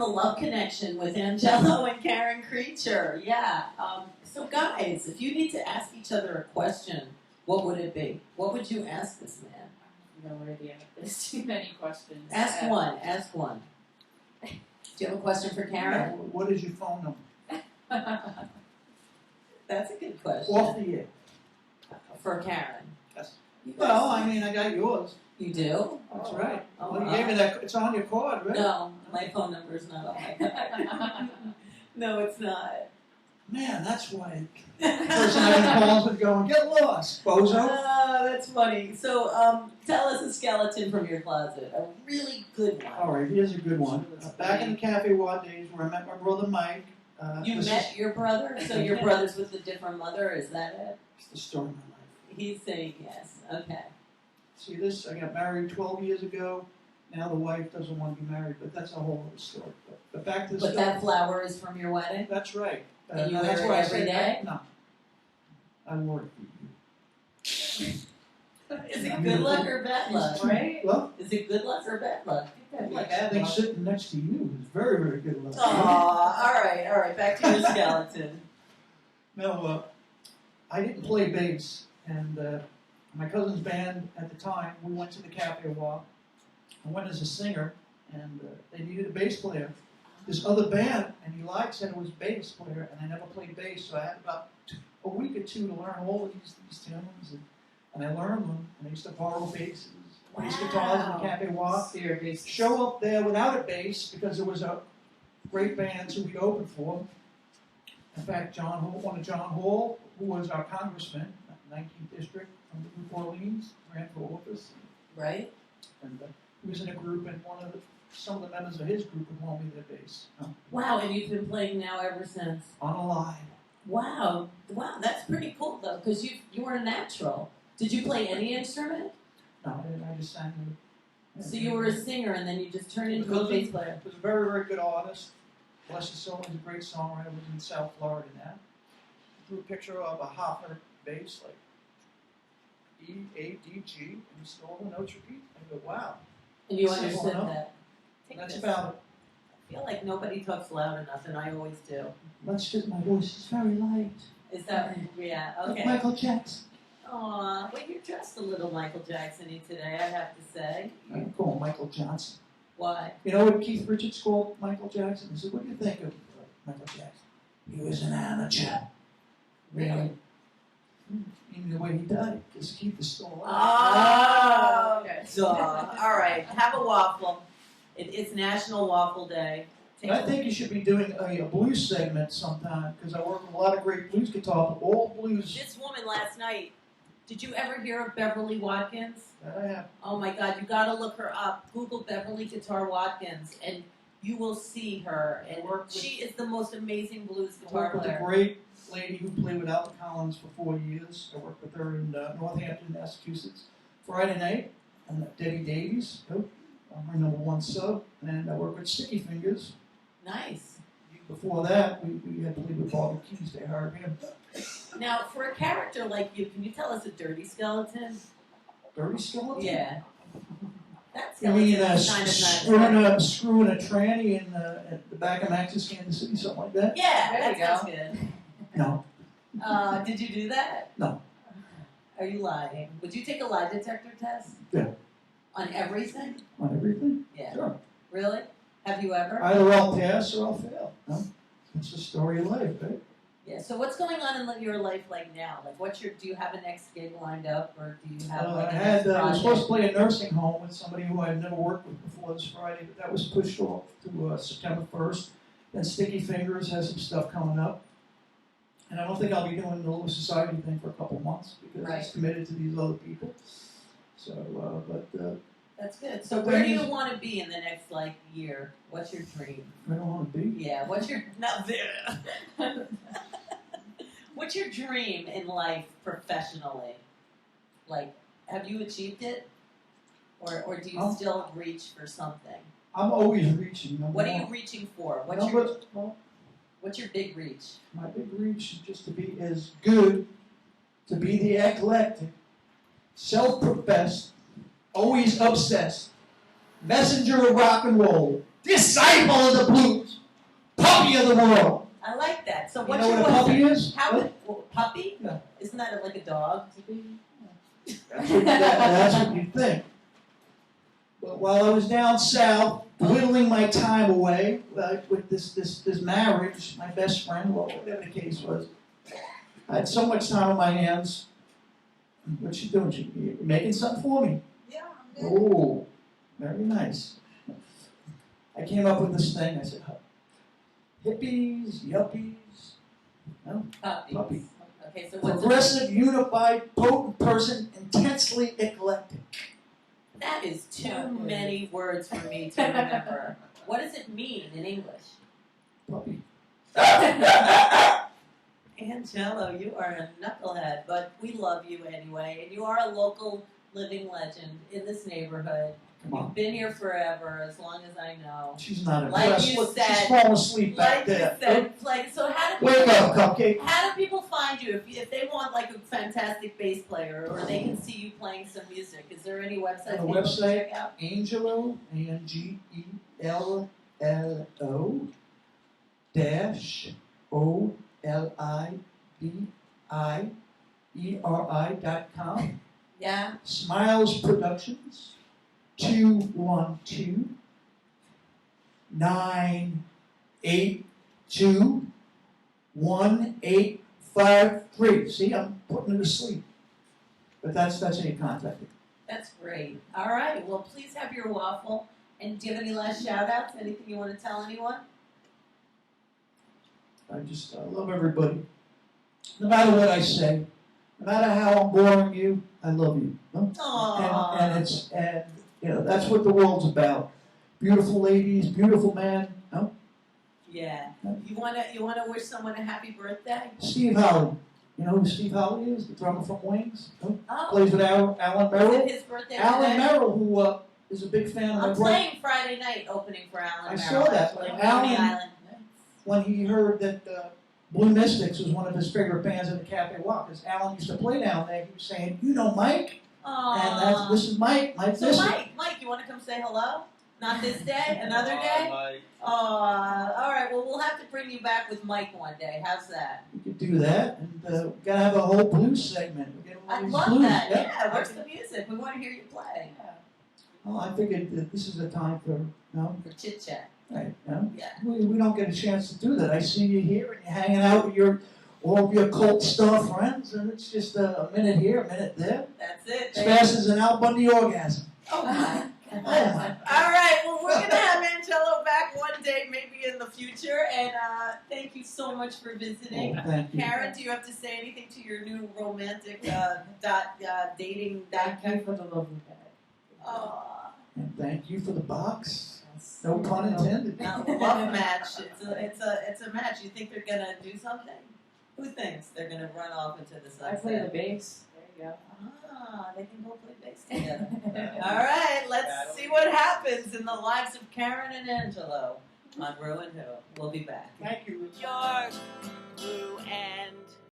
the love connection with Angello and Karen Creature. Yeah. So guys, if you need to ask each other a question, what would it be? What would you ask this man? No idea. There's too many questions. Ask one. Ask one. Do you have a question for Karen? What is your phone number? That's a good question. Off the air. For Karen. Yes. Well, I mean, I got yours. You do? That's right. Oh, Well, you gave me that. It's on your card, right? No, my phone number is not on my card. No, it's not. Man, that's why the person I can call would go and get lost, bozo. Oh, that's funny. So, tell us a skeleton from your closet. A really good one. All right, here's a good one. Back in the Cafe Wad days where I met my brother Mike. You met your brother? So your brother's with a different mother? Is that it? It's the story of my life. He's saying yes. Okay. See this? I got married 12 years ago. Now the wife doesn't want to be married, but that's a whole other story. But back to the story. But that flower is from your wedding? That's right. And you wear that's it why I every say day? No. I wore it for you. Is it good luck or bad luck? Right? Well, Is it good luck or bad luck? I think sitting next to you is very, very good luck. Aw, all right, back to your skeleton. No, I didn't play bass, and my cousin's band at the time, we went to the Cafe Wad. I went as a singer, and they needed a bass player. This other band, and he said it was bass player, and I never played bass, so I had about a week or two to learn all of these tunes, and I learned them, and I used to borrow basses, bass guitars in the Cafe Wad. Show up there without a bass, because there was a great band who we opened for. In fact, one of John Hall, who was our congressman, 19th district from New Orleans, ran for office. Right? And he was in a group, and some of the members of his group would loan me their bass. Wow, and you've been playing now ever since. Unalive. Wow, that's pretty cool though, because you were a natural. Did you play any instrument? No, I just sang. So you were a singer, and then you just turned into a bass player. He was a very, very good artist. Bless his soul, he's a great songwriter. Was in South Florida now. He drew a picture of a Hoffer bass, like E, A, D, G, and he stole the notes repeat. I go, wow. And you Simple understood enough. that. That's about it. I feel like nobody talks loud enough, and I always do. That's just my voice is very light. Is that, yeah, Like okay. Michael Jackson. Aw, well, you're dressed a little Michael Jackson-y today, I have to say. I call him Michael Johnson. Why? You know what Keith Richards called Michael Jackson? He said, what do you think of Michael Jackson? He was an amateur. Really? Even the way he died, because Keith is still alive. Oh, okay. duh. All right, have a waffle. It's National Waffle Day. I think you should be doing a blues segment sometime, because I work with a lot of great blues guitar, but all blues. This woman last night, did you ever hear of Beverly Watkins? That I have. Oh my God, you gotta look her up. Google Beverly Guitar Watkins, and you will see her. And she is the most amazing blues I guitar worked with a player. great lady who played with Albert Collins for 4 years. I worked with her in Northampton, Massachusetts. Friday night, and Debbie Davies, her #1 sub, and I worked with Sticky Fingers. Nice. Before that, we had played with Bobby Keys. They hired him. Now, for a character like you, can you tell us a dirty skeleton? Dirty skeleton? Yeah. That You mean skeleton is kind of not screwing a tranny in at the back of Max's Kansas City, something like that? Yeah, There that you sounds go. good. No. Did you do that? No. Are you lying? Would you take a lie detector test? Yeah. On everything? On everything? Yeah. Sure. Really? Have you ever? Either I'll pass or I'll fail. No? It's the story of life, right? Yeah. So what's going on in your life like now? Like, do you have a next gig lined up, or do you have like a next I was supposed to project? play a nursing home with somebody who I'd never worked with before this Friday, but that was pushed off to September 1st. Then Sticky Fingers has some stuff coming up. And I don't think I'll be doing the Little Society thing for a couple months because Right. it's committed to these other people. So, That's good. So where do you want to be in the next year? What's your dream? I don't want to be. Yeah. What's your What's your dream in life professionally? Like, have you achieved it, or do you still reach for something? I'm always reaching. What are you reaching for? What's your big reach? My big reach is just to be as good, to be the eclectic, self-professed, always obsessed, messenger of rock and roll, disciple of the blues, puppy of the world. I like that. So You what's know your what a puppy is? How What? would puppy? Yeah. Isn't that like a dog? That's what you think. But while I was down south, whittling my time away with this marriage, my best friend, well, whatever the case was, I had so much time on my hands. What's she doing? You making something for me? Yeah, I'm good. Oh, very nice. I came up with this thing. I said, hippies, yuppies, no, Puppies. puppy. Okay, so what's Progressive, unified, potent person, intensely eclectic. that is too many words for me to remember. What does it mean in English? Puppy. Angello, you are a knucklehead, but we love you anyway, and you are a local living legend in this neighborhood. Come on. You've been here forever, as long as I know. She's not Like impressed. you Look, said- she's falling asleep back Like you there. said, like, so how do Wake people, up, cupcake. how do people find you if they want like a fantastic bass player, or they can see you playing some music? Is there any website On the people can website, check out? Angello, Angello dash OLIVIERI.com. Yeah. Smiles Productions, 212 982 1853. See, I'm putting her to sleep. But that's how you contact me. That's great. All right. Well, please have your waffle. And do you have any last shout-outs? Anything you want to tell anyone? I love everybody. No matter what I say, no matter how I'm boring you, I love you. No? Aww. And that's what the world's about. Beautiful ladies, beautiful men. No? Yeah. You wanna wish someone a happy birthday? Steve Holly. You know who Steve Holly is? The drummer from Wings. No? Oh. Plays with Alan Is Merrill. it his birthday Alan today? Merrill, who is a big fan of my I'm brother. playing Friday night opening for Alan I Merrill. saw that. actually, on Alan- Coney Island. When he heard that Blue Mystics was one of his favorite bands in the Cafe Walk, because Alan used to play down there, he was saying, you know Mike? And this is Mike. Mike So Mystic. Mike, you want to come say hello? Not this day, another day? All right. Well, we'll have to bring you back with Mike one day. How's that? We could do that, and we gotta have a whole blues segment. We're getting all I'd these love blues. that. Yeah. Where's the music? We want to hear you play. Well, I figured that this is a time for, For chit chat. right, Yeah. we don't get a chance to do that. I see you here, and you're hanging out with all of your cult star friends, and it's just a minute here, a minute there. That's it. As fast as an Al Bundy orgasm. Oh my. Oh my. All right. Well, we're gonna have Angello back one day, maybe in the future. And thank you so much for visiting. Oh, thank you. Karen, do you have to say anything to your new romantic dating? Thank you for the lovely bag. And thank you for the box. No pun intended. Not a love match. It's a match. You think they're gonna do something? Who thinks they're gonna run off into the I play the sunset? bass. There you go. They can go play bass together. All right, let's see what happens in the lives of Karen and Angello on ReW WhO. We'll be back. Thank you. George, Blue, and